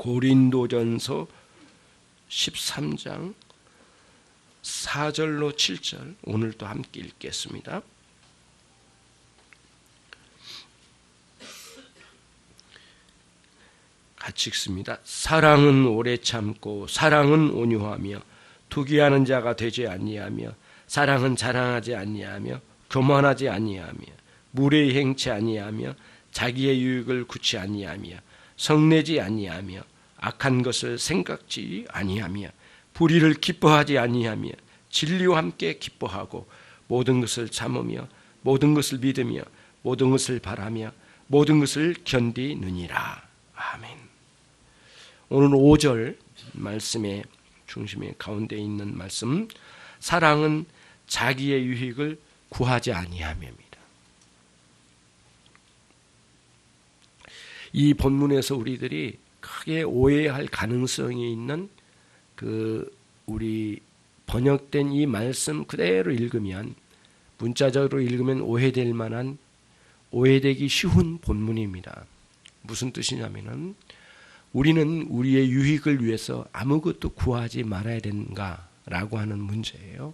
고린도전서 13장 4절로 7절 오늘도 함께 읽겠습니다. 같이 읽습니다. 사랑은 오래 참고 사랑은 온유하며 투기하는 자가 되지 아니하며 사랑은 자랑하지 아니하며 교만하지 아니하며 무례히 행치 아니하며 자기의 유익을 구치 아니하며 성내지 아니하며 악한 것을 생각지 아니하며 불의를 기뻐하지 아니하며 진리와 함께 기뻐하고 모든 것을 참으며 모든 것을 믿으며 모든 것을 바라며 모든 것을 견디느니라. 아멘. 오늘 5절 말씀의 중심에 가운데 있는 말씀, 사랑은 자기의 유익을 구하지 아니하며입니다. 이 본문에서 우리들이 크게 오해할 가능성이 있는 우리 번역된 이 말씀 그대로 읽으면, 문자적으로 읽으면 오해될 만한, 오해되기 쉬운 본문입니다. 무슨 뜻이냐면은 우리는 우리의 유익을 위해서 아무것도 구하지 말아야 되는가라고 하는 문제예요.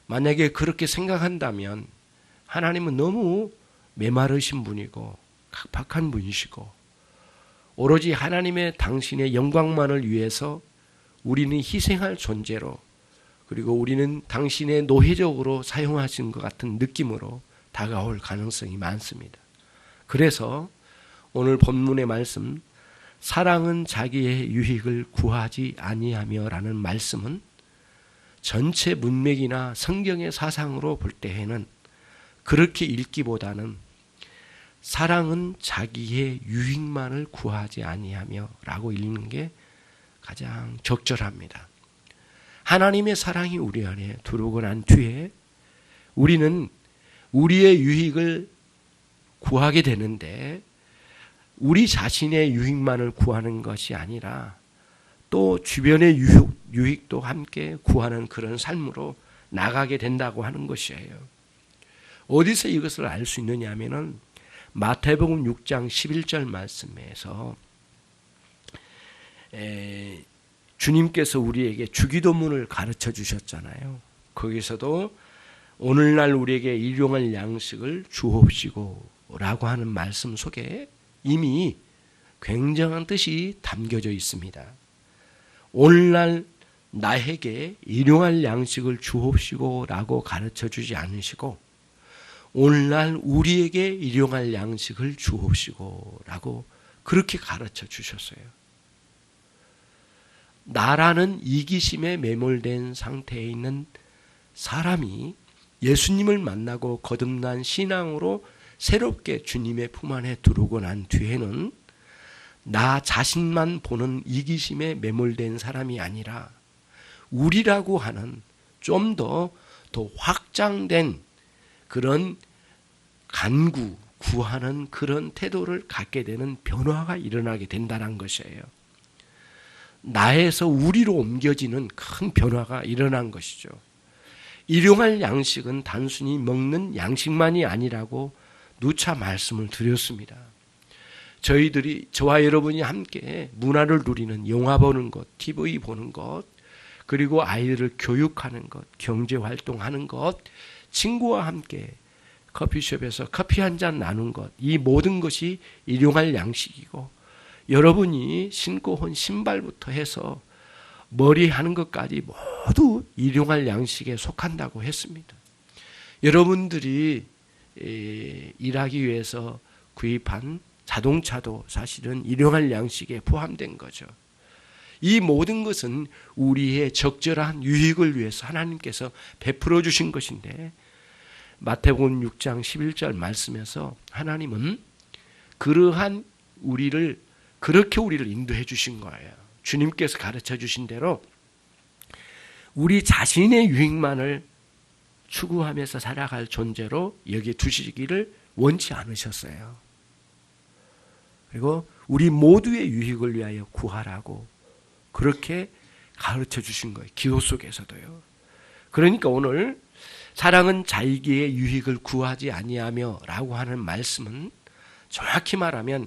만약에 그렇게 생각한다면 하나님은 너무 메마르신 분이고 각박한 분이시고 오로지 하나님의 당신의 영광만을 위해서 우리는 희생할 존재로, 그리고 우리는 당신의 노예적으로 사용하신 것 같은 느낌으로 다가올 가능성이 많습니다. 그래서 오늘 본문의 말씀, 사랑은 자기의 유익을 구하지 아니하며라는 말씀은 전체 문맥이나 성경의 사상으로 볼 때에는 그렇게 읽기보다는 사랑은 자기의 유익만을 구하지 아니하며라고 읽는 게 가장 적절합니다. 하나님의 사랑이 우리 안에 들어오고 난 뒤에 우리는 우리의 유익을 구하게 되는데, 우리 자신의 유익만을 구하는 것이 아니라 또 주변의 유익도 함께 구하는 그런 삶으로 나가게 된다고 하는 것이에요. 어디서 이것을 알 수 있느냐 하면은 마태복음 6장 11절 말씀에서 주님께서 우리에게 주기도문을 가르쳐 주셨잖아요. 거기서도 오늘날 우리에게 일용할 양식을 주옵시고 라고 하는 말씀 속에 이미 굉장한 뜻이 담겨져 있습니다. 오늘날 나에게 일용할 양식을 주옵시고 라고 가르쳐 주지 않으시고 오늘날 우리에게 일용할 양식을 주옵시고 라고 그렇게 가르쳐 주셨어요. 나라는 이기심에 매몰된 상태에 있는 사람이 예수님을 만나고 거듭난 신앙으로 새롭게 주님의 품 안에 들어오고 난 뒤에는 나 자신만 보는 이기심에 매몰된 사람이 아니라 우리라고 하는 좀 더 확장된 그런 구하는 그런 태도를 갖게 되는 변화가 일어나게 된다는 것이에요. 나에서 우리로 옮겨지는 큰 변화가 일어난 것이죠. 일용할 양식은 단순히 먹는 양식만이 아니라고 누차 말씀을 드렸습니다. 저와 여러분이 함께 문화를 누리는 영화 보는 것, TV 보는 것, 그리고 아이들을 교육하는 것, 경제활동하는 것, 친구와 함께 커피숍에서 커피 한 잔 나눈 것, 이 모든 것이 일용할 양식이고, 여러분이 신고 온 신발부터 해서 머리 하는 것까지 모두 일용할 양식에 속한다고 했습니다. 여러분들이 일하기 위해서 구입한 자동차도 사실은 일용할 양식에 포함된 거죠. 이 모든 것은 우리의 적절한 유익을 위해서 하나님께서 베풀어 주신 것인데, 마태복음 6장 11절 말씀에서 하나님은 그러한 그렇게 우리를 인도해 주신 거예요. 주님께서 가르쳐 주신 대로 우리 자신의 유익만을 추구하면서 살아갈 존재로 여기 두시기를 원치 않으셨어요. 그리고 우리 모두의 유익을 위하여 구하라고 그렇게 가르쳐 주신 거예요. 기도 속에서도요. 그러니까 오늘 사랑은 자기의 유익을 구하지 아니하며 라고 하는 말씀은 정확히 말하면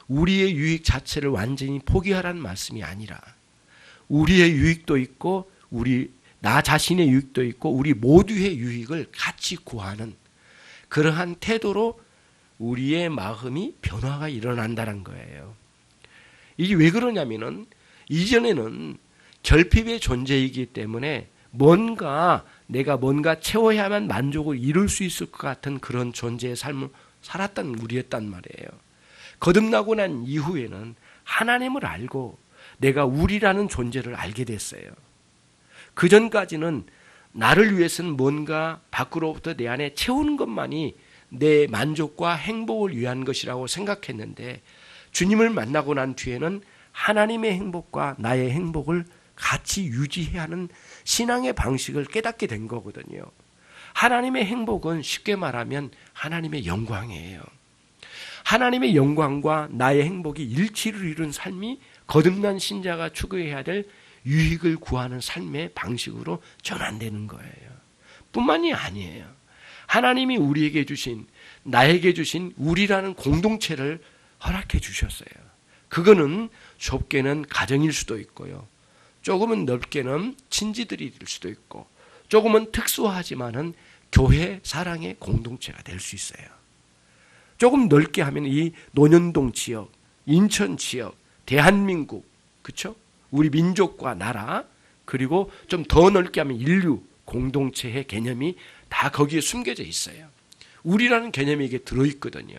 우리의 유익 자체를 완전히 포기하라는 말씀이 아니라 우리의 유익도 있고 나 자신의 유익도 있고 우리 모두의 유익을 같이 구하는 그러한 태도로 우리의 마음이 변화가 일어난다는 거예요. 이게 왜 그러냐면은 이전에는 결핍의 존재이기 때문에 내가 뭔가 채워야만 만족을 이룰 수 있을 것 같은 그런 존재의 삶을 살았던 우리였단 말이에요. 거듭나고 난 이후에는 하나님을 알고 내가 우리라는 존재를 알게 됐어요. 그 전까지는 나를 위해서는 뭔가 밖으로부터 내 안에 채우는 것만이 내 만족과 행복을 위한 것이라고 생각했는데 주님을 만나고 난 뒤에는 하나님의 행복과 나의 행복을 같이 유지해야 하는 신앙의 방식을 깨닫게 된 거거든요. 하나님의 행복은 쉽게 말하면 하나님의 영광이에요. 하나님의 영광과 나의 행복이 일치를 이룬 삶이 거듭난 신자가 추구해야 될 유익을 구하는 삶의 방식으로 전환되는 거예요. 뿐만이 아니에요. 하나님이 우리에게 주신, 나에게 주신 우리라는 공동체를 허락해 주셨어요. 그거는 좁게는 가정일 수도 있고요. 조금은 넓게는 친지들이 될 수도 있고, 조금은 특수하지만은 교회 사랑의 공동체가 될 수 있어요. 조금 넓게 하면 이 논현동 지역, 인천 지역, 대한민국, 그렇죠? 우리 민족과 나라, 그리고 좀 더 넓게 하면 인류 공동체의 개념이 다 거기에 숨겨져 있어요. 우리라는 개념이 이게 들어있거든요.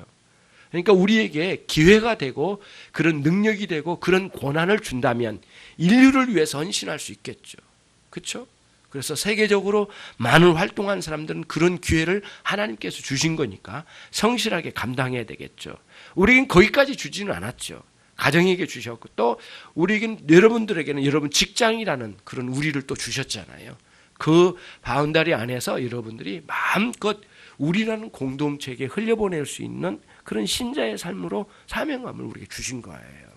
그러니까 우리에게 기회가 되고 그런 능력이 되고 그런 권한을 준다면 인류를 위해서 헌신할 수 있겠죠. 그렇죠? 그래서 세계적으로 많은 활동한 사람들은 그런 기회를 하나님께서 주신 거니까 성실하게 감당해야 되겠죠. 우리에겐 거기까지 주지는 않았죠. 가정에게 주셨고 또 우리에겐 여러분들에게는 여러분 직장이라는 그런 우리를 또 주셨잖아요. 그 바운다리 안에서 여러분들이 마음껏 우리라는 공동체에게 흘려보낼 수 있는 그런 신자의 삶으로 사명감을 우리에게 주신 거예요.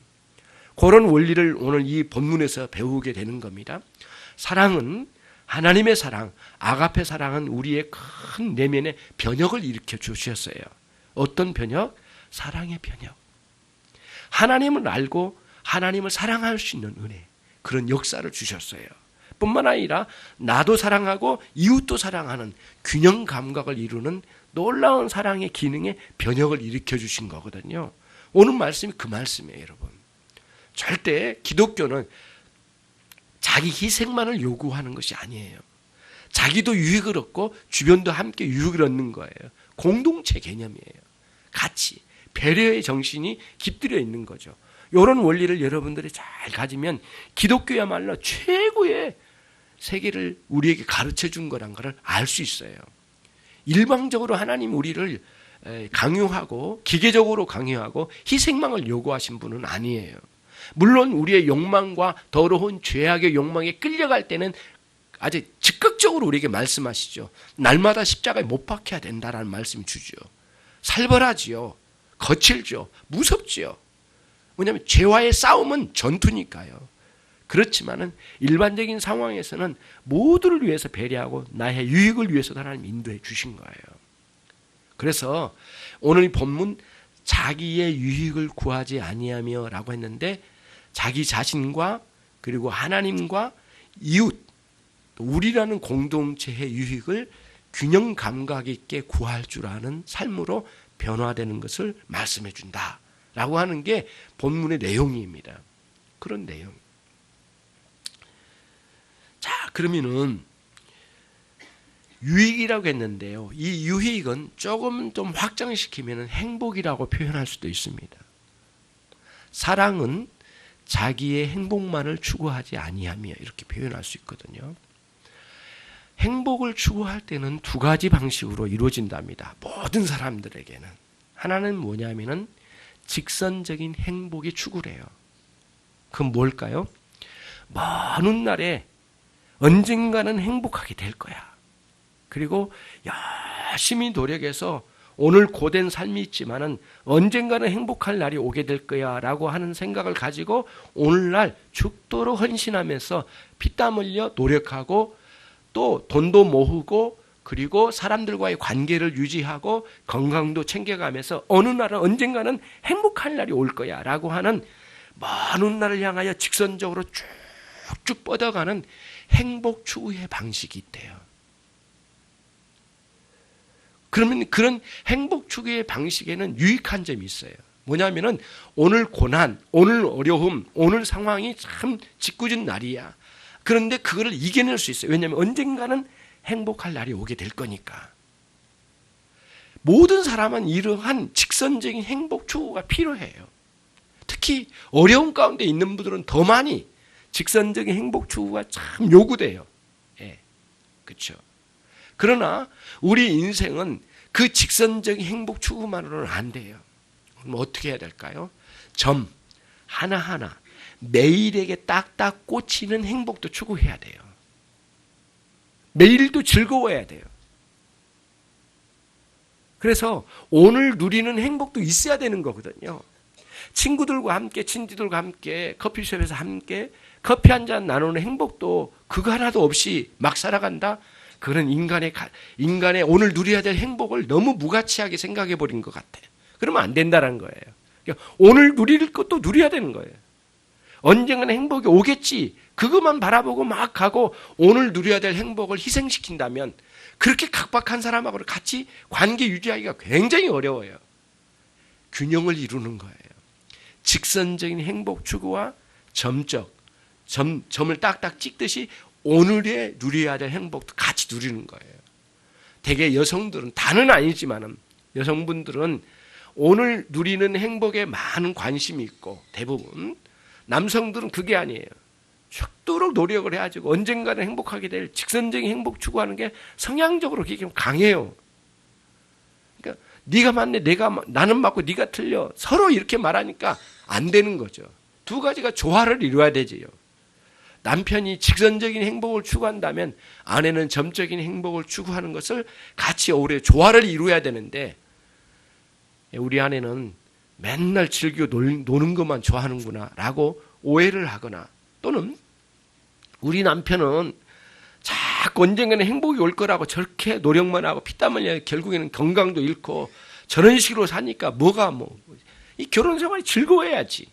그런 원리를 오늘 이 본문에서 배우게 되는 겁니다. 사랑은 하나님의 사랑, 아가페 사랑은 우리의 큰 내면의 변혁을 일으켜 주셨어요. 어떤 변혁? 사랑의 변혁. 하나님을 알고 하나님을 사랑할 수 있는 은혜, 그런 역사를 주셨어요. 뿐만 아니라 나도 사랑하고 이웃도 사랑하는 균형 감각을 이루는 놀라운 사랑의 기능에 변혁을 일으켜 주신 거거든요. 오늘 말씀이 그 말씀이에요, 여러분. 절대 기독교는 자기 희생만을 요구하는 것이 아니에요. 자기도 유익을 얻고 주변도 함께 유익을 얻는 거예요. 공동체 개념이에요. 같이 배려의 정신이 깃들여 있는 거죠. 이런 원리를 여러분들이 잘 가지면 기독교야말로 최고의 세계를 우리에게 가르쳐 준 거란 것을 알 수 있어요. 일방적으로 하나님 우리를 강요하고 기계적으로 강요하고 희생망을 요구하신 분은 아니에요. 물론 우리의 욕망과 더러운 죄악의 욕망에 끌려갈 때는 아주 즉각적으로 우리에게 말씀하시죠. 날마다 십자가에 못 박혀야 된다라는 말씀 주죠. 살벌하지요. 거칠죠. 무섭지요. 왜냐하면 죄와의 싸움은 전투니까요. 그렇지만은 일반적인 상황에서는 모두를 위해서 배려하고 나의 유익을 위해서 하나님 인도해 주신 거예요. 그래서 오늘 이 본문 자기의 유익을 구하지 아니하며라고 했는데 자기 자신과 그리고 하나님과 이웃, 우리라는 공동체의 유익을 균형 감각 있게 구할 줄 아는 삶으로 변화되는 것을 말씀해 준다라고 하는 게 본문의 내용입니다. 그런 내용. 자, 그러면은 유익이라고 했는데요. 이 유익은 조금 좀 확장시키면 행복이라고 표현할 수도 있습니다. 사랑은 자기의 행복만을 추구하지 아니하며 이렇게 표현할 수 있거든요. 행복을 추구할 때는 두 가지 방식으로 이루어진답니다. 모든 사람들에게는. 하나는 뭐냐면은 직선적인 행복의 추구래요. 그건 뭘까요? 먼 훗날에 언젠가는 행복하게 될 거야. 그리고 열심히 노력해서 오늘 고된 삶이 있지만은 언젠가는 행복할 날이 오게 될 거야 라고 하는 생각을 가지고 오늘날 죽도록 헌신하면서 피땀 흘려 노력하고 또 돈도 모으고 그리고 사람들과의 관계를 유지하고 건강도 챙겨가면서 어느 날은 언젠가는 행복할 날이 올 거야 라고 하는 먼 훗날을 향하여 직선적으로 쭉쭉 뻗어가는 행복 추구의 방식이 있대요. 그러면 그런 행복 추구의 방식에는 유익한 점이 있어요. 뭐냐면은 오늘 고난, 오늘 어려움, 오늘 상황이 참 짓궂은 날이야. 그런데 그거를 이겨낼 수 있어요. 왜냐하면 언젠가는 행복할 날이 오게 될 거니까. 모든 사람은 이러한 직선적인 행복 추구가 필요해요. 특히 어려운 가운데 있는 분들은 더 많이 직선적인 행복 추구가 참 요구돼요. 예, 그렇죠. 그러나 우리 인생은 그 직선적인 행복 추구만으로는 안 돼요. 그럼 어떻게 해야 될까요? 점 하나하나 매일에게 딱딱 꽂히는 행복도 추구해야 돼요. 매일도 즐거워야 돼요. 그래서 오늘 누리는 행복도 있어야 되는 거거든요. 친구들과 함께, 친지들과 함께, 커피숍에서 함께 커피 한 잔 나누는 행복도 그거 하나도 없이 막 살아간다? 그런 인간의 오늘 누려야 될 행복을 너무 무가치하게 생각해 버린 것 같아요. 그러면 안 된다는 거예요. 그러니까 오늘 누릴 것도 누려야 되는 거예요. 언젠가는 행복이 오겠지. 그것만 바라보고 막 가고 오늘 누려야 될 행복을 희생시킨다면 그렇게 각박한 사람하고 같이 관계 유지하기가 굉장히 어려워요. 균형을 이루는 거예요. 직선적인 행복 추구와 점을 딱딱 찍듯이 오늘에 누려야 될 행복도 같이 누리는 거예요. 대개 여성들은 다는 아니지만 여성분들은 오늘 누리는 행복에 많은 관심이 있고 대부분 남성들은 그게 아니에요. 죽도록 노력을 해가지고 언젠가는 행복하게 될 직선적인 행복 추구하는 게 성향적으로 그게 강해요. 그러니까 네가 맞네, 나는 맞고 네가 틀려. 서로 이렇게 말하니까 안 되는 거죠. 두 가지가 조화를 이루어야 되지요. 남편이 직선적인 행복을 추구한다면 아내는 점적인 행복을 추구하는 것을 같이 오래 조화를 이루어야 되는데 우리 아내는 맨날 즐기고 노는 것만 좋아하는구나 라고 오해를 하거나 또는 우리 남편은 자꾸 언젠가는 행복이 올 거라고 저렇게 노력만 하고 피땀 흘려 결국에는 건강도 잃고 저런 식으로 사니까 이 결혼 생활이 즐거워야지.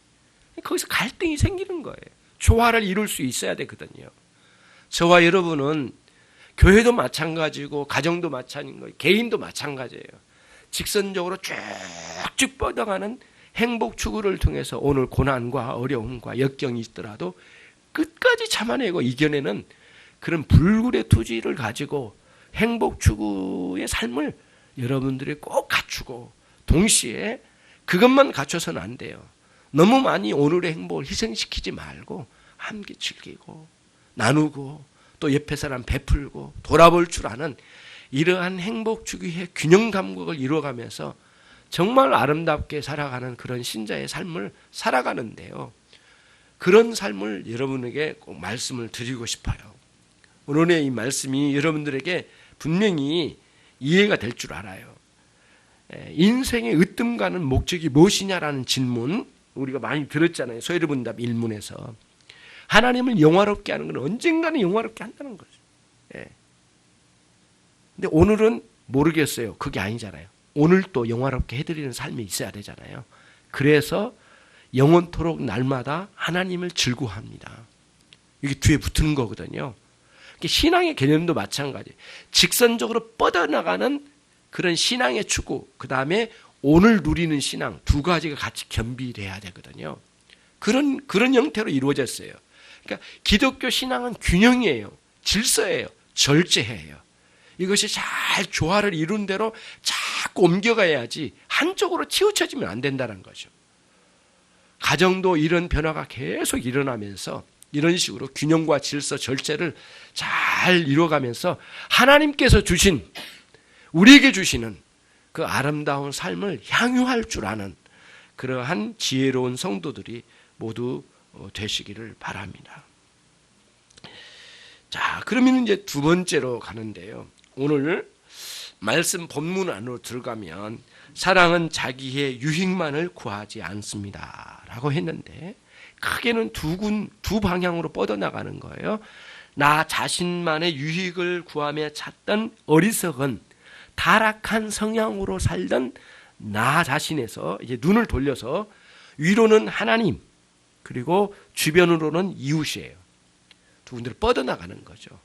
거기서 갈등이 생기는 거예요. 조화를 이룰 수 있어야 되거든요. 저와 여러분은 교회도 마찬가지고 가정도 마찬가지고 개인도 마찬가지예요. 직선적으로 쭉쭉 뻗어가는 행복 추구를 통해서 오늘 고난과 어려움과 역경이 있더라도 끝까지 참아내고 이겨내는 그런 불굴의 투지를 가지고 행복 추구의 삶을 여러분들이 꼭 갖추고 동시에 그것만 갖춰서는 안 돼요. 너무 많이 오늘의 행복을 희생시키지 말고 함께 즐기고 나누고 또 옆에 사람 베풀고 돌아볼 줄 아는 이러한 행복 추구의 균형 감각을 이루어가면서 정말 아름답게 살아가는 그런 신자의 삶을 살아가는데요. 그런 삶을 여러분에게 꼭 말씀을 드리고 싶어요. 오늘의 이 말씀이 여러분들에게 분명히 이해가 될 줄 알아요. 인생의 으뜸가는 목적이 무엇이냐라는 질문 우리가 많이 들었잖아요. 소요리분답 1문에서. 하나님을 영화롭게 하는 건 언젠가는 영화롭게 한다는 거죠. 근데 오늘은 모르겠어요. 그게 아니잖아요. 오늘 또 영화롭게 해드리는 삶이 있어야 되잖아요. 그래서 영원토록 날마다 하나님을 즐거워합니다. 이게 뒤에 붙는 거거든요. 신앙의 개념도 마찬가지. 직선적으로 뻗어나가는 그런 신앙의 추구, 그 다음에 오늘 누리는 신앙 두 가지가 같이 겸비돼야 되거든요. 그런 형태로 이루어졌어요. 그러니까 기독교 신앙은 균형이에요. 질서예요. 절제해요. 이것이 잘 조화를 이룬 대로 자꾸 옮겨가야지 한쪽으로 치우쳐지면 안 된다는 거죠. 가정도 이런 변화가 계속 일어나면서 이런 식으로 균형과 질서, 절제를 잘 이루어가면서 하나님께서 주신 우리에게 주시는 그 아름다운 삶을 향유할 줄 아는 그러한 지혜로운 성도들이 모두 되시기를 바랍니다. 자, 그러면 이제 두 번째로 가는데요. 오늘 말씀 본문 안으로 들어가면 사랑은 자기의 유익만을 구하지 않습니다 라고 했는데 크게는 두 방향으로 뻗어나가는 거예요. 나 자신만의 유익을 구하며 찾던 어리석은 타락한 성향으로 살던 나 자신에서 이제 눈을 돌려서 위로는 하나님, 그리고 주변으로는 이웃이에요. 두 군데로 뻗어나가는 거죠.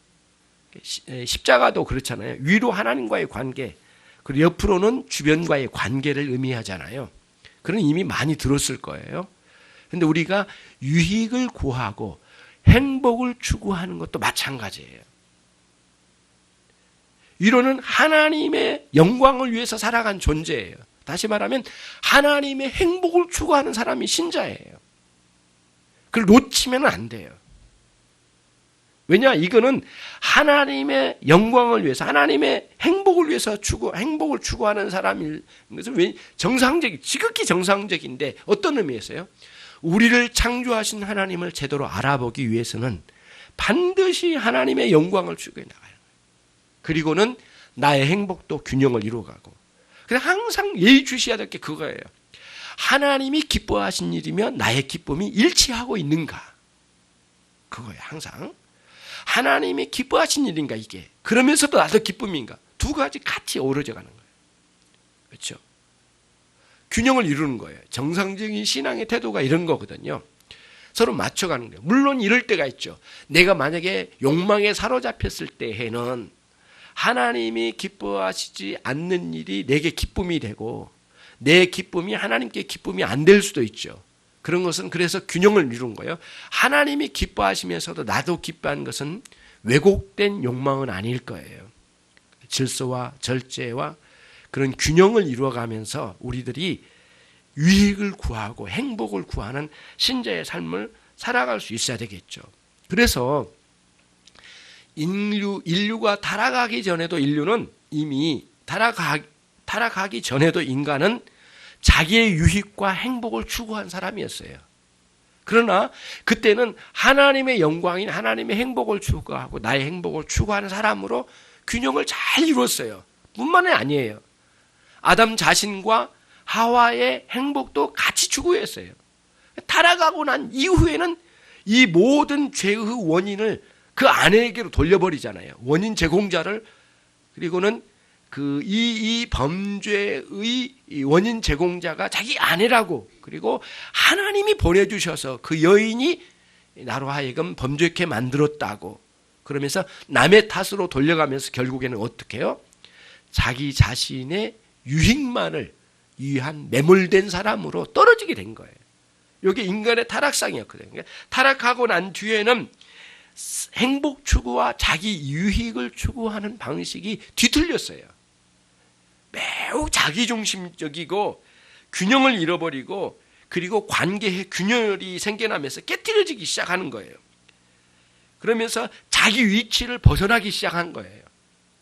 십자가도 그렇잖아요. 위로 하나님과의 관계, 그리고 옆으로는 주변과의 관계를 의미하잖아요. 그런 이미 많이 들었을 거예요. 그런데 우리가 유익을 구하고 행복을 추구하는 것도 마찬가지예요. 위로는 하나님의 영광을 위해서 살아간 존재예요. 다시 말하면 하나님의 행복을 추구하는 사람이 신자예요. 그걸 놓치면 안 돼요. 왜냐? 이거는 하나님의 영광을 위해서, 하나님의 행복을 위해서 행복을 추구하는 사람인 것은 지극히 정상적인데 어떤 의미에서요? 우리를 창조하신 하나님을 제대로 알아보기 위해서는 반드시 하나님의 영광을 추구해 나가요. 그리고는 나의 행복도 균형을 이루어가고. 그래서 항상 예의주시해야 될 게 그거예요. 하나님이 기뻐하신 일이면 나의 기쁨이 일치하고 있는가? 그거예요, 항상. 하나님이 기뻐하신 일인가, 이게. 그러면서도 나도 기쁨인가? 두 가지 같이 어우러져 가는 거예요. 그렇죠? 균형을 이루는 거예요. 정상적인 신앙의 태도가 이런 거거든요. 서로 맞춰가는 거예요. 물론 이럴 때가 있죠. 내가 만약에 욕망에 사로잡혔을 때에는 하나님이 기뻐하시지 않는 일이 내게 기쁨이 되고 내 기쁨이 하나님께 기쁨이 안 될 수도 있죠. 그런 것은 그래서 균형을 이루는 거예요. 하나님이 기뻐하시면서도 나도 기뻐하는 것은 왜곡된 욕망은 아닐 거예요. 질서와 절제와 그런 균형을 이루어가면서 우리들이 유익을 구하고 행복을 구하는 신자의 삶을 살아갈 수 있어야 되겠죠. 그래서 인류가 타락하기 전에도 인류는 이미 타락하기 전에도 인간은 자기의 유익과 행복을 추구한 사람이었어요. 그러나 그때는 하나님의 영광인 하나님의 행복을 추구하고 나의 행복을 추구하는 사람으로 균형을 잘 이뤘어요. 뿐만이 아니에요. 아담 자신과 하와의 행복도 같이 추구했어요. 타락하고 난 이후에는 이 모든 죄의 원인을 그 아내에게로 돌려버리잖아요. 원인 제공자를. 그리고는 이 범죄의 원인 제공자가 자기 아내라고, 그리고 하나님이 보내주셔서 그 여인이 나로 하여금 범죄케 만들었다고 그러면서 남의 탓으로 돌려가면서 결국에는 어떻게 해요? 자기 자신의 유익만을 위한 매몰된 사람으로 떨어지게 된 거예요. 이게 인간의 타락상이었거든요. 그러니까 타락하고 난 뒤에는 행복 추구와 자기 유익을 추구하는 방식이 뒤틀렸어요. 매우 자기중심적이고 균형을 잃어버리고 그리고 관계에 균열이 생겨나면서 깨트려지기 시작하는 거예요. 그러면서 자기 위치를 벗어나기 시작한 거예요.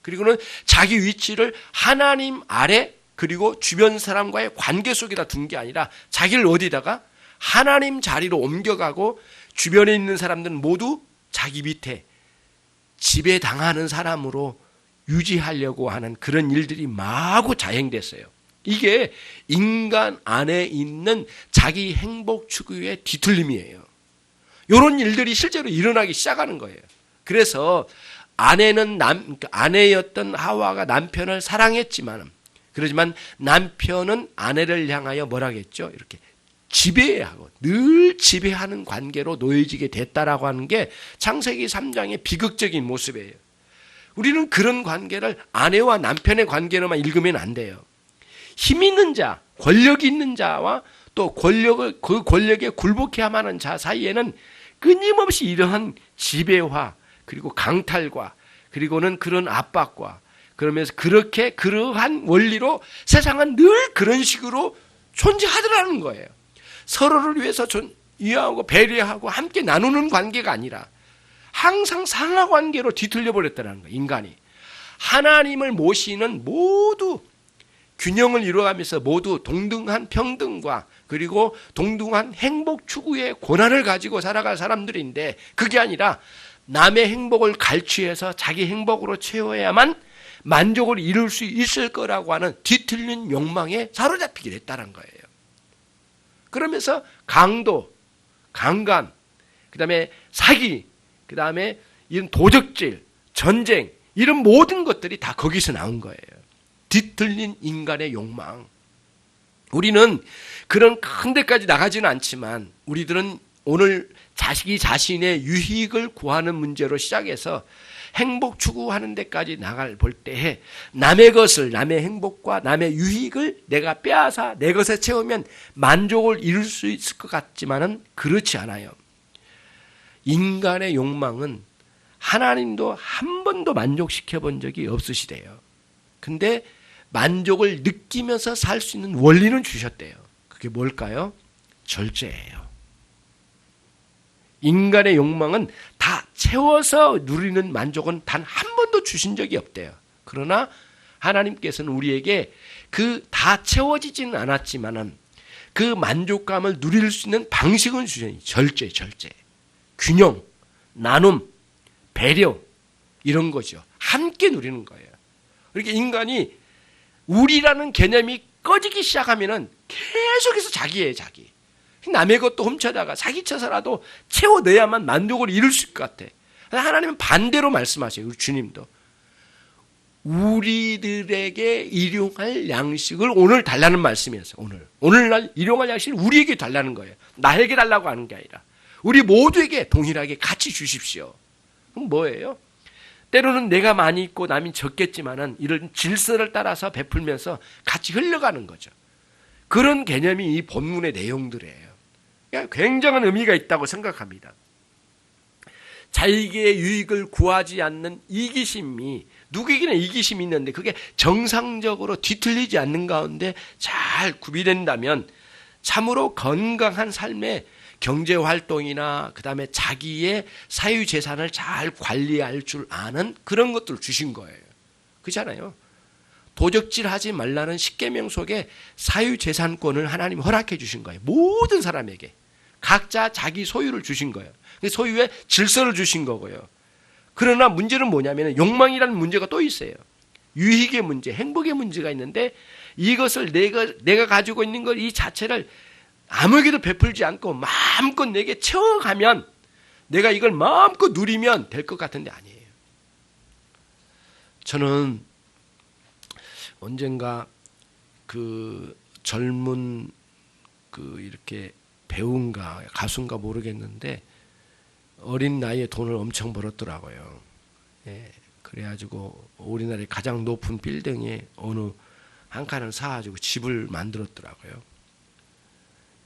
그리고는 자기 위치를 하나님 아래 그리고 주변 사람과의 관계 속에다 둔 게 아니라 자기를 어디다가 하나님 자리로 옮겨가고 주변에 있는 사람들은 모두 자기 밑에 지배당하는 사람으로 유지하려고 하는 그런 일들이 마구 자행됐어요. 이게 인간 안에 있는 자기 행복 추구의 뒤틀림이에요. 이런 일들이 실제로 일어나기 시작하는 거예요. 그래서 아내였던 하와가 남편을 사랑했지만, 그렇지만 남편은 아내를 향하여 뭐라겠죠? 이렇게 지배하고 늘 지배하는 관계로 놓여지게 됐다라고 하는 게 창세기 3장의 비극적인 모습이에요. 우리는 그런 관계를 아내와 남편의 관계로만 읽으면 안 돼요. 힘 있는 자, 권력 있는 자와 또 그 권력에 굴복해야만 하는 자 사이에는 끊임없이 이러한 지배화, 그리고 강탈과, 그리고는 그런 압박과, 그러면서 그러한 원리로 세상은 늘 그런 식으로 존재하더라는 거예요. 서로를 위해서 이해하고 배려하고 함께 나누는 관계가 아니라 항상 상하관계로 뒤틀려 버렸다는 거예요. 인간이 하나님을 모시는 모두 균형을 이루어가면서 모두 동등한 평등과 그리고 동등한 행복 추구의 권한을 가지고 살아갈 사람들인데, 그게 아니라 남의 행복을 갈취해서 자기 행복으로 채워야만 만족을 이룰 수 있을 거라고 하는 뒤틀린 욕망에 사로잡히게 됐다는 거예요. 그러면서 강도, 강간, 그 다음에 사기, 그 다음에 이런 도적질, 전쟁, 이런 모든 것들이 다 거기서 나온 거예요. 뒤틀린 인간의 욕망. 우리는 그런 큰 데까지 나가지는 않지만 우리들은 오늘 자식이 자신의 유익을 구하는 문제로 시작해서 행복 추구하는 데까지 나갈 볼 때에 남의 것을, 남의 행복과 남의 유익을 내가 빼앗아 내 것에 채우면 만족을 이룰 수 있을 것 같지만은 그렇지 않아요. 인간의 욕망은 하나님도 한 번도 만족시켜 본 적이 없으시대요. 근데 만족을 느끼면서 살 수 있는 원리는 주셨대요. 그게 뭘까요? 절제예요. 인간의 욕망은 다 채워서 누리는 만족은 단 한 번도 주신 적이 없대요. 그러나 하나님께서는 우리에게 그 다 채워지지는 않았지만은 그 만족감을 누릴 수 있는 방식은 주셔요. 절제. 균형, 나눔, 배려, 이런 거죠. 함께 누리는 거예요. 그러니까 인간이 우리라는 개념이 꺼지기 시작하면은 계속해서 자기예요, 자기. 남의 것도 훔쳐다가 사기쳐서라도 채워내야만 만족을 이룰 수 있을 것 같아. 하나님은 반대로 말씀하세요. 우리 주님도. 우리들에게 일용할 양식을 오늘 달라는 말씀이었어요. 오늘날 일용할 양식을 우리에게 달라는 거예요. 나에게 달라고 하는 게 아니라 우리 모두에게 동일하게 같이 주십시오. 그럼 뭐예요? 때로는 내가 많이 있고 남이 적겠지만은 이런 질서를 따라서 베풀면서 같이 흘러가는 거죠. 그런 개념이 이 본문의 내용들이에요. 그러니까 굉장한 의미가 있다고 생각합니다. 자기의 유익을 구하지 않는 이기심이, 누구에게나 이기심이 있는데 그게 정상적으로 뒤틀리지 않는 가운데 잘 구비된다면 참으로 건강한 삶의 경제활동이나 그 다음에 자기의 사유재산을 잘 관리할 줄 아는 그런 것들을 주신 거예요. 그렇잖아요. 도적질하지 말라는 십계명 속에 사유재산권을 하나님이 허락해 주신 거예요. 모든 사람에게. 각자 자기 소유를 주신 거예요. 소유의 질서를 주신 거고요. 그러나 문제는 뭐냐면 욕망이라는 문제가 또 있어요. 유익의 문제, 행복의 문제가 있는데 이것을 내가 가지고 있는 것 이 자체를 아무에게도 베풀지 않고 마음껏 내게 채워가면 내가 이걸 마음껏 누리면 될 것 같은데 아니에요. 저는 언젠가 그 젊은 그 이렇게 배우인가 가수인가 모르겠는데 어린 나이에 돈을 엄청 벌었더라고요. 예, 그래가지고 우리나라의 가장 높은 빌딩에 어느 한 칸을 사가지고 집을 만들었더라고요.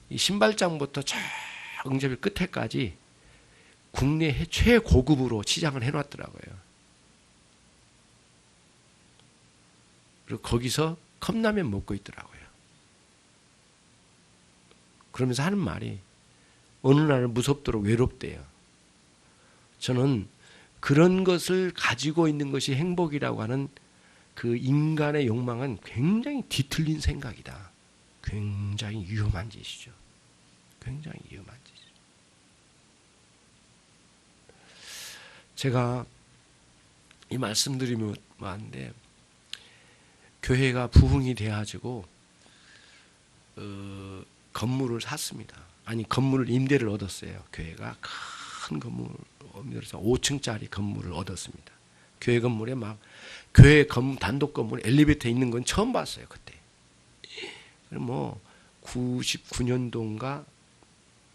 이 신발장부터 저 응접일 끝에까지 국내 최고급으로 치장을 해놨더라고요. 그리고 거기서 컵라면 먹고 있더라고요. 그러면서 하는 말이 어느 날 무섭도록 외롭대요. 저는 그런 것을 가지고 있는 것이 행복이라고 하는 그 인간의 욕망은 굉장히 뒤틀린 생각이다. 굉장히 위험한 짓이죠. 굉장히 위험한 짓이죠. 제가 이 말씀드리면 많은데 교회가 부흥이 돼가지고 건물을 샀습니다. 아니 건물을 임대를 얻었어요. 교회가 큰 건물, 그래서 5층짜리 건물을 얻었습니다. 교회 건물에 막 교회 단독 건물 엘리베이터 있는 건 처음 봤어요. 그때. 뭐 99년도인가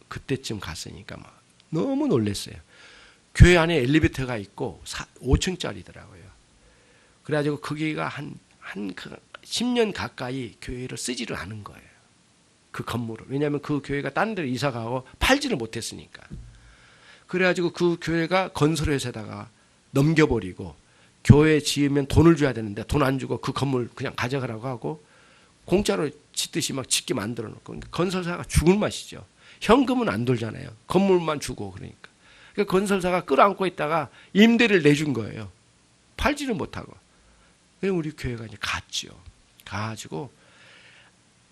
그때쯤 갔으니까 막 너무 놀랐어요. 교회 안에 엘리베이터가 있고 5층짜리더라고요. 그래가지고 거기가 한 10년 가까이 교회를 쓰지를 않은 거예요. 그 건물을. 왜냐하면 그 교회가 딴 데로 이사 가고 팔지를 못했으니까. 그래가지고 그 교회가 건설회사에다가 넘겨버리고 교회 지으면 돈을 줘야 되는데 돈 안 주고 그 건물 그냥 가져가라고 하고 공짜로 짓듯이 막 짓게 만들어 놓고 건설사가 죽을 맛이죠. 현금은 안 돌잖아요. 건물만 주고 그러니까. 그러니까 건설사가 끌어안고 있다가 임대를 내준 거예요. 팔지는 못하고. 그래서 우리 교회가 이제 갔죠. 가가지고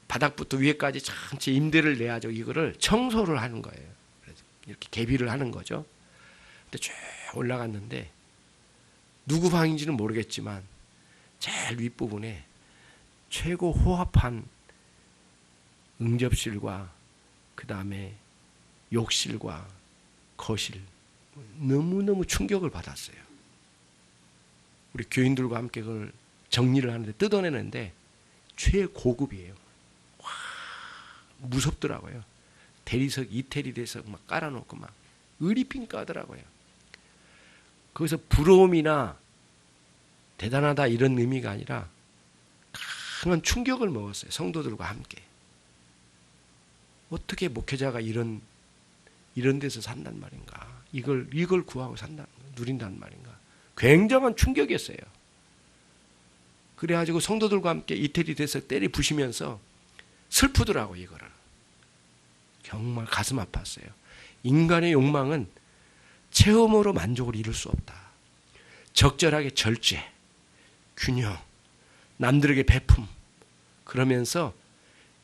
바닥부터 위에까지 전체 임대를 내야죠. 이거를 청소를 하는 거예요. 그래서 이렇게 개비를 하는 거죠. 근데 쭉 올라갔는데 누구 방인지는 모르겠지만 제일 윗부분에 최고 호합한 응접실과 그 다음에 욕실과 거실 너무너무 충격을 받았어요. 우리 교인들과 함께 그걸 정리를 하는데 뜯어내는데 최고급이에요. 와, 무섭더라고요. 대리석 이태리 대리석 막 깔아놓고 막 의리핀 까더라고요. 거기서 부러움이나 대단하다 이런 의미가 아니라 강한 충격을 먹었어요. 성도들과 함께. 어떻게 목회자가 이런 데서 산단 말인가? 이걸 구하고 누린단 말인가? 굉장한 충격이었어요. 그래가지고 성도들과 함께 이태리 대리석 때리 부시면서 슬프더라고 이거를. 정말 가슴 아팠어요. 인간의 욕망은 체험으로 만족을 이룰 수 없다. 적절하게 절제, 균형, 남들에게 베품, 그러면서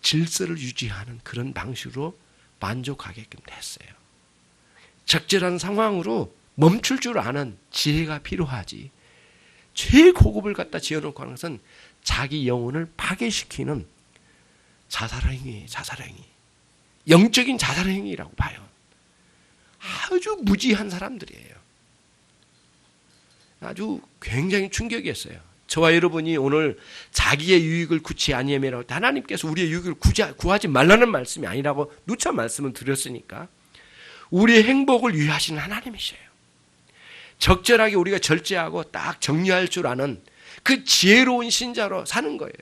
질서를 유지하는 그런 방식으로 만족하게끔 됐어요. 적절한 상황으로 멈출 줄 아는 지혜가 필요하지. 최고급을 갖다 지어놓고 하는 것은 자기 영혼을 파괴시키는 자살행위. 영적인 자살행위라고 봐요. 아주 무지한 사람들이에요. 아주 굉장히 충격이었어요. 저와 여러분이 오늘 자기의 유익을 구치 아니하매라고 하나님께서 우리의 유익을 구하지 말라는 말씀이 아니라고 누차 말씀을 드렸으니까 우리의 행복을 위하시는 하나님이셔요. 적절하게 우리가 절제하고 딱 정리할 줄 아는 그 지혜로운 신자로 사는 거예요.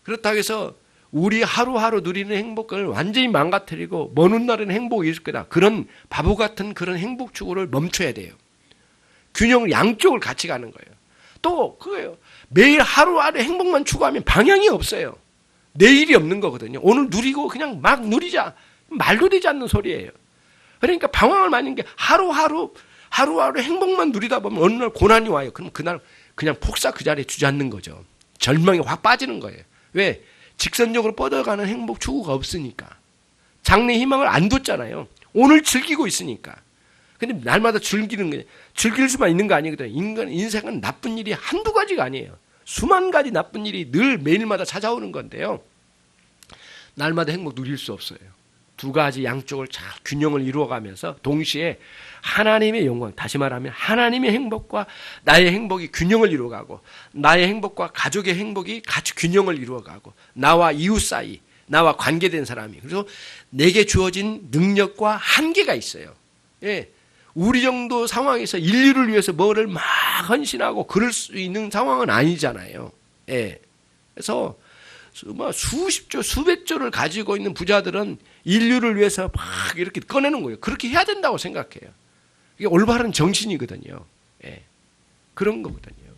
그렇다고 해서 우리 하루하루 누리는 행복을 완전히 망가뜨리고 먼 훗날에는 행복이 있을 거다. 그런 바보 같은 그런 행복 추구를 멈춰야 돼요. 균형을 양쪽을 같이 가는 거예요. 또 그거예요. 매일 하루하루 행복만 추구하면 방향이 없어요. 내일이 없는 거거든요. 오늘 누리고 그냥 막 누리자. 말도 되지 않는 소리예요. 그러니까 방황을 많이 하는 게 하루하루 행복만 누리다 보면 어느 날 고난이 와요. 그럼 그날 그냥 폭삭 그 자리에 주저앉는 거죠. 절망에 확 빠지는 거예요. 왜? 직선적으로 뻗어가는 행복 추구가 없으니까. 장래 희망을 안 뒀잖아요. 오늘 즐기고 있으니까. 근데 날마다 즐길 수만 있는 거 아니거든요. 인생은 나쁜 일이 한두 가지가 아니에요. 수만 가지 나쁜 일이 늘 매일마다 찾아오는 건데요. 날마다 행복 누릴 수 없어요. 두 가지 양쪽을 잘 균형을 이루어가면서 동시에 하나님의 영광, 다시 말하면 하나님의 행복과 나의 행복이 균형을 이루어가고 나의 행복과 가족의 행복이 같이 균형을 이루어가고 나와 이웃 사이, 나와 관계된 사람이, 그래서 내게 주어진 능력과 한계가 있어요. 예. 우리 정도 상황에서 인류를 위해서 뭐를 막 헌신하고 그럴 수 있는 상황은 아니잖아요. 예. 그래서 수십조, 수백조를 가지고 있는 부자들은 인류를 위해서 막 이렇게 꺼내는 거예요. 그렇게 해야 된다고 생각해요. 이게 올바른 정신이거든요. 예. 그런 거거든요.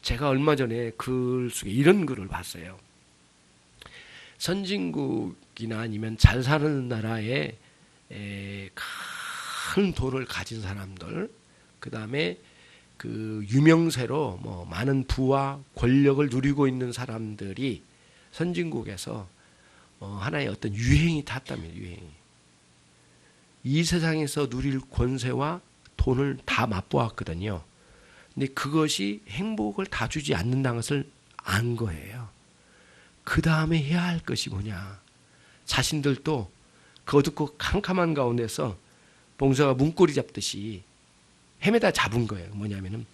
제가 얼마 전에 글 속에 이런 글을 봤어요. 선진국이나 아니면 잘 사는 나라에 큰 돈을 가진 사람들, 그 다음에 그 유명세로 뭐 많은 부와 권력을 누리고 있는 사람들이 선진국에서 하나의 어떤 유행이 탔다면 유행이. 이 세상에서 누릴 권세와 돈을 다 맛보았거든요. 근데 그것이 행복을 다 주지 않는다는 것을 안 거예요. 그 다음에 해야 할 것이 뭐냐. 자신들도 그 어둡고 캄캄한 가운데서 봉사가 문고리 잡듯이 헤매다 잡은 거예요. 뭐냐면은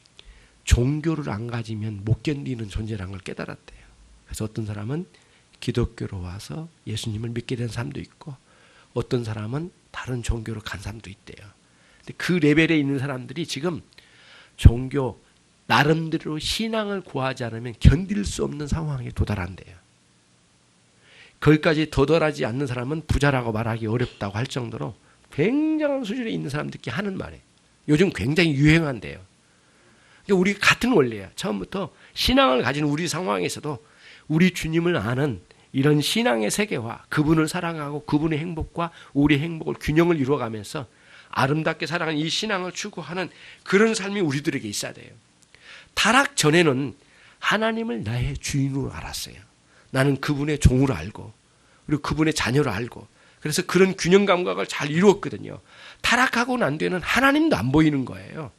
종교를 안 가지면 못 견디는 존재라는 걸 깨달았대요. 그래서 어떤 사람은 기독교로 와서 예수님을 믿게 된 사람도 있고 어떤 사람은 다른 종교로 간 사람도 있대요. 근데 그 레벨에 있는 사람들이 지금 종교 나름대로 신앙을 구하지 않으면 견딜 수 없는 상황에 도달한대요. 거기까지 도달하지 않는 사람은 부자라고 말하기 어렵다고 할 정도로 굉장한 수준에 있는 사람들끼리 하는 말이에요. 요즘 굉장히 유행한대요. 그러니까 우리 같은 원리예요. 처음부터 신앙을 가진 우리 상황에서도 우리 주님을 아는 이런 신앙의 세계화, 그분을 사랑하고 그분의 행복과 우리의 행복을 균형을 이루어가면서 아름답게 살아가는 이 신앙을 추구하는 그런 삶이 우리들에게 있어야 돼요. 타락 전에는 하나님을 나의 주인으로 알았어요. 나는 그분의 종으로 알고 그리고 그분의 자녀로 알고 그래서 그런 균형 감각을 잘 이루었거든요. 타락하고 난 뒤에는 하나님도 안 보이는 거예요.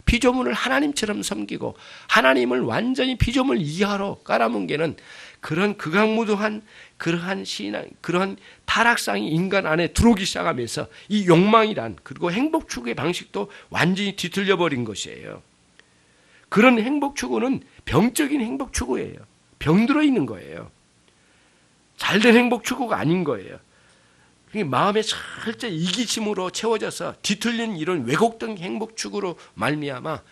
피조물을 하나님처럼 섬기고 하나님을 완전히 피조물 이하로 깔아뭉개는 그런 극악무도한 그러한 신앙, 그러한 타락상이 인간 안에 들어오기 시작하면서 이 욕망이란 그리고 행복 추구의 방식도 완전히 뒤틀려 버린 것이에요. 그런 행복 추구는 병적인 행복 추구예요. 병들어 있는 거예요. 잘된 행복 추구가 아닌 거예요. 마음에 철저히 이기심으로 채워져서 뒤틀린 이런 왜곡된 행복 추구로 말미암아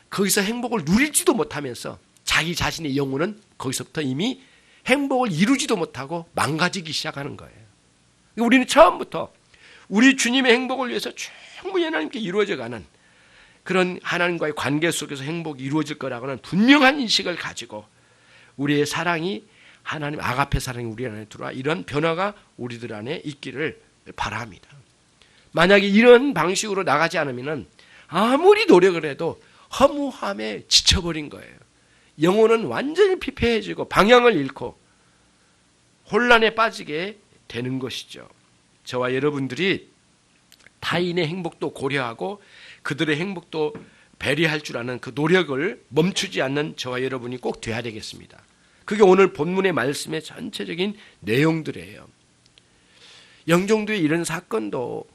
거기서 행복을 누리지도 못하면서 자기 자신의 영혼은 거기서부터 이미 행복을 이루지도 못하고 망가지기 시작하는 거예요. 우리는 처음부터 우리 주님의 행복을 위해서 충분히 하나님께 이루어져가는 그런 하나님과의 관계 속에서 행복이 이루어질 거라고는 분명한 인식을 가지고 우리의 사랑이 하나님 아가페 사랑이 우리 안에 들어와 이런 변화가 우리들 안에 있기를 바랍니다. 만약에 이런 방식으로 나가지 않으면 아무리 노력을 해도 허무함에 지쳐버린 거예요. 영혼은 완전히 피폐해지고 방향을 잃고 혼란에 빠지게 되는 것이죠. 저와 여러분들이 타인의 행복도 고려하고 그들의 행복도 배려할 줄 아는 그 노력을 멈추지 않는 저와 여러분이 꼭 돼야 되겠습니다. 그게 오늘 본문의 말씀의 전체적인 내용들이에요. 영종도의 이런 사건도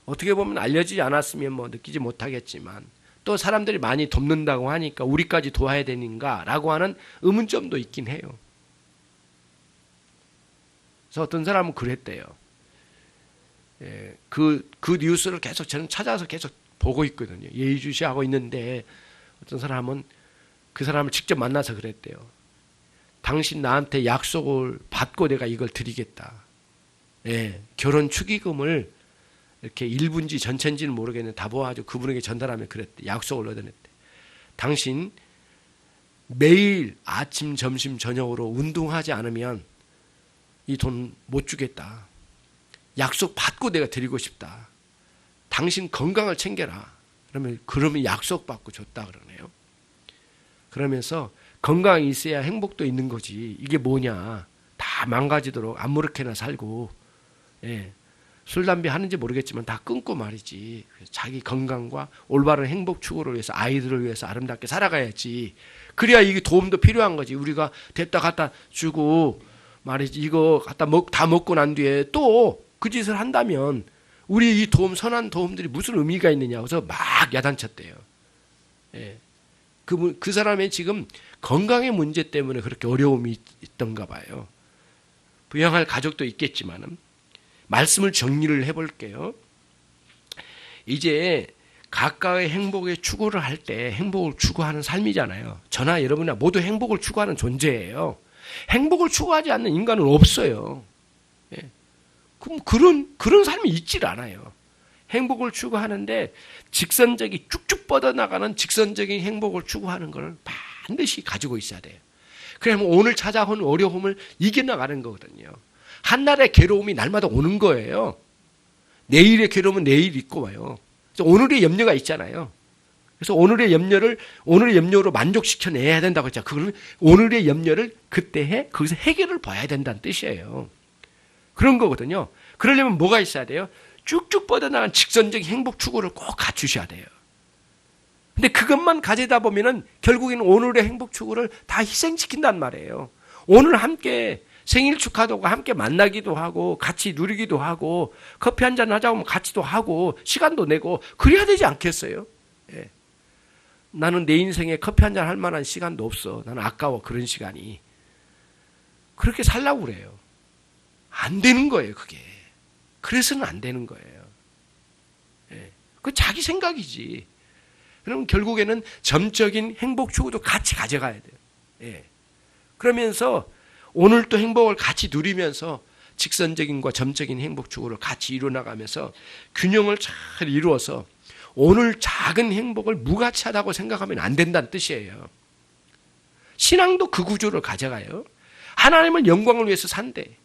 어떻게 보면 알려지지 않았으면 느끼지 못하겠지만 또 사람들이 많이 돕는다고 하니까 우리까지 도와야 되는가라고 하는 의문점도 있긴 해요. 그래서 어떤 사람은 그랬대요. 그 뉴스를 계속 저는 찾아서 계속 보고 있거든요. 예의주시하고 있는데 어떤 사람은 그 사람을 직접 만나서 그랬대요. 당신 나한테 약속을 받고 내가 이걸 드리겠다. 결혼 축의금을 이렇게 일부인지 전체인지는 모르겠는데 다 모아가지고 그분에게 전달하면 그랬대. 약속을 얻어냈대. 당신 매일 아침, 점심, 저녁으로 운동하지 않으면 이 돈 못 주겠다. 약속 받고 내가 드리고 싶다. 당신 건강을 챙겨라. 그러면 약속 받고 줬다 그러네요. 그러면서 건강이 있어야 행복도 있는 거지. 이게 뭐냐. 다 망가지도록 아무렇게나 살고 술, 담배 하는지 모르겠지만 다 끊고 말이지. 자기 건강과 올바른 행복 추구를 위해서 아이들을 위해서 아름답게 살아가야지. 그래야 이게 도움도 필요한 거지. 우리가 됐다 갖다 주고 말이지. 이거 다 먹고 난 뒤에 또 그 짓을 한다면 우리 이 도움, 선한 도움들이 무슨 의미가 있느냐. 그래서 막 야단쳤대요. 그 사람의 지금 건강의 문제 때문에 그렇게 어려움이 있던가 봐요. 부양할 가족도 있겠지만은 말씀을 정리를 해볼게요. 이제 각각의 행복의 추구를 할 때 행복을 추구하는 삶이잖아요. 저나 여러분이나 모두 행복을 추구하는 존재예요. 행복을 추구하지 않는 인간은 없어요. 그럼 그런 삶이 있질 않아요. 행복을 추구하는데 직선적이 쭉쭉 뻗어나가는 직선적인 행복을 추구하는 걸 반드시 가지고 있어야 돼요. 그러면 오늘 찾아온 어려움을 이겨나가는 거거든요. 한날의 괴로움이 날마다 오는 거예요. 내일의 괴로움은 내일 있고 와요. 그래서 오늘의 염려가 있잖아요. 그래서 오늘의 염려로 만족시켜내야 된다고 했잖아요. 그거는 오늘의 염려를 그때 거기서 해결을 봐야 된다는 뜻이에요. 그런 거거든요. 그러려면 뭐가 있어야 돼요? 쭉쭉 뻗어나간 직선적인 행복 추구를 꼭 갖추셔야 돼요. 근데 그것만 가지다 보면은 결국에는 오늘의 행복 추구를 다 희생시킨단 말이에요. 오늘 함께 생일 축하도 하고 함께 만나기도 하고 같이 누리기도 하고 커피 한잔 하자고 하면 같이도 하고 시간도 내고 그래야 되지 않겠어요? 나는 내 인생에 커피 한잔 할 만한 시간도 없어. 나는 아까워 그런 시간이. 그렇게 살라고 그래요. 안 되는 거예요, 그게. 그래서는 안 되는 거예요. 그 자기 생각이지. 그럼 결국에는 점적인 행복 추구도 같이 가져가야 돼요. 그러면서 오늘 또 행복을 같이 누리면서 직선적인과 점적인 행복 추구를 같이 이루어나가면서 균형을 잘 이루어서 오늘 작은 행복을 무가치하다고 생각하면 안 된다는 뜻이에요. 신앙도 그 구조를 가져가요. 하나님을 영광을 위해서 산대.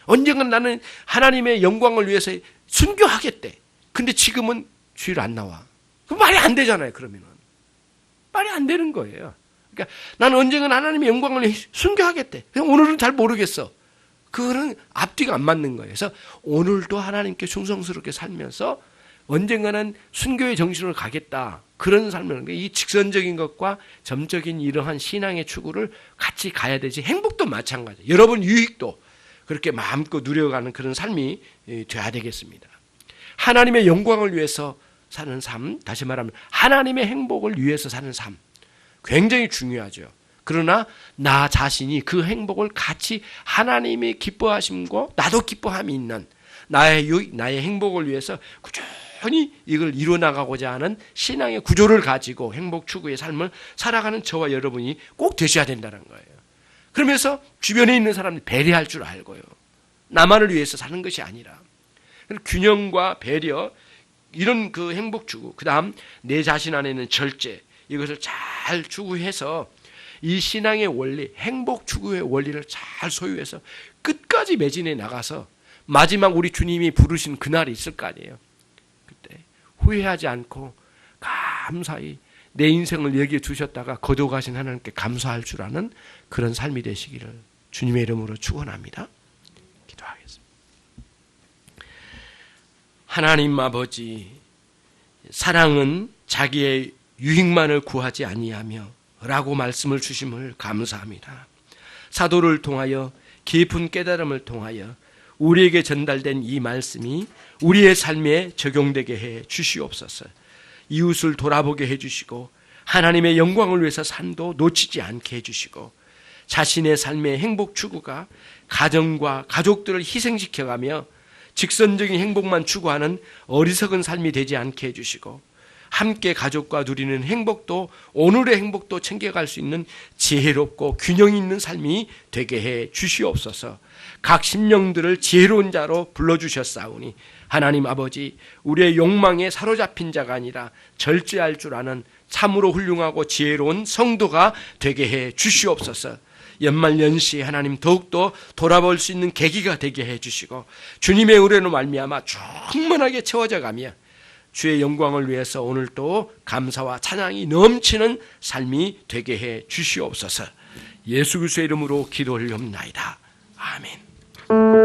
언젠간 나는 하나님의 영광을 위해서 순교하겠대. 근데 지금은 주일 안 나와. 그 말이 안 되잖아요, 그러면은. 말이 안 되는 거예요. 그러니까 나는 언젠간 하나님의 영광을 위해서 순교하겠대. 오늘은 잘 모르겠어. 그거는 앞뒤가 안 맞는 거예요. 그래서 오늘도 하나님께 충성스럽게 살면서 언젠가는 순교의 정신으로 가겠다. 그런 삶을, 이 직선적인 것과 점적인 이러한 신앙의 추구를 같이 가야 되지. 행복도 마찬가지. 여러분 유익도 그렇게 마음껏 누려가는 그런 삶이 돼야 되겠습니다. 하나님의 영광을 위해서 사는 삶, 다시 말하면 하나님의 행복을 위해서 사는 삶, 굉장히 중요하죠. 그러나 나 자신이 그 행복을 같이 하나님의 기뻐하심과 나도 기뻐함이 있는 나의 행복을 위해서 꾸준히 이걸 이루어나가고자 하는 신앙의 구조를 가지고 행복 추구의 삶을 살아가는 저와 여러분이 꼭 되셔야 된다는 거예요. 그러면서 주변에 있는 사람들 배려할 줄 알고요. 나만을 위해서 사는 것이 아니라 균형과 배려, 이런 그 행복 추구, 그 다음 내 자신 안에 있는 절제, 이것을 잘 추구해서 이 신앙의 원리, 행복 추구의 원리를 잘 소유해서 끝까지 매진해 나가서 마지막 우리 주님이 부르신 그날이 있을 거 아니에요. 그때 후회하지 않고 감사히 내 인생을 여기에 두셨다가 거둬가신 하나님께 감사할 줄 아는 그런 삶이 되시기를 주님의 이름으로 축원합니다. 기도하겠습니다. 하나님 아버지, 사랑은 자기의 유익만을 구하지 아니하며 라고 말씀을 주심을 감사합니다. 사도를 통하여 깊은 깨달음을 통하여 우리에게 전달된 이 말씀이 우리의 삶에 적용되게 해 주시옵소서. 이웃을 돌아보게 해주시고 하나님의 영광을 위해서 산도 놓치지 않게 해주시고 자신의 삶의 행복 추구가 가정과 가족들을 희생시켜가며 직선적인 행복만 추구하는 어리석은 삶이 되지 않게 해주시고 함께 가족과 누리는 행복도 오늘의 행복도 챙겨갈 수 있는 지혜롭고 균형 있는 삶이 되게 해 주시옵소서. 각 심령들을 지혜로운 자로 불러주셨사오니 하나님 아버지, 우리의 욕망에 사로잡힌 자가 아니라 절제할 줄 아는 참으로 훌륭하고 지혜로운 성도가 되게 해 주시옵소서. 연말연시 하나님 더욱더 돌아볼 수 있는 계기가 되게 해 주시고 주님의 은혜로 말미암아 충만하게 채워져 가며 주의 영광을 위해서 오늘도 감사와 찬양이 넘치는 삶이 되게 해 주시옵소서. 예수 그리스도의 이름으로 기도 올리옵나이다. 아멘.